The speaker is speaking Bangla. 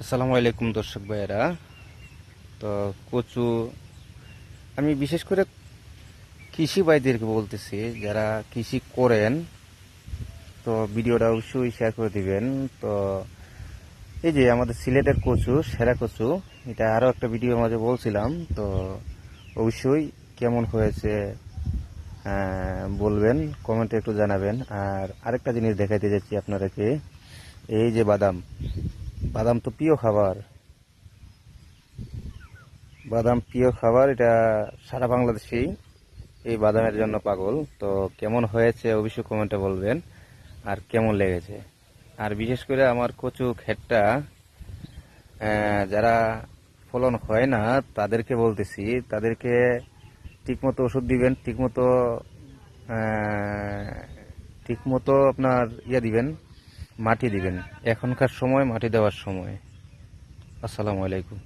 আসসালামু আলাইকুম দর্শক ভাইয়েরা। তো কচু আমি বিশেষ করে কৃষি ভাইদেরকে বলতেছি, যারা কৃষি করেন, তো ভিডিওটা অবশ্যই শেয়ার করে দিবেন। তো এই যে আমাদের সিলেটের কচু, সেরা কচু, এটা আরও একটা ভিডিওর মাঝে বলছিলাম। তো অবশ্যই কেমন হয়েছে বলবেন, কমেন্টে একটু জানাবেন। আর আরেকটা জিনিস দেখাইতে যাচ্ছি আপনাদেরকে, এই যে বাদাম। বাদাম তো প্রিয় খাবার, বাদাম প্রিয় খাবার, এটা সারা বাংলাদেশেই এই বাদামের জন্য পাগল। তো কেমন হয়েছে অবশ্যই কমেন্টে বলবেন, আর কেমন লেগেছে। আর বিশেষ করে আমার কচু ক্ষেতটা যারা ফলন হয় না তাদেরকে বলতেছি, তাদেরকে ঠিকমতো ওষুধ দিবেন, ঠিকমতো আপনার দিবেন, মাটি দিবেন। এখনকার সময় মাটি দেওয়ার সময়। আসসালামু আলাইকুম।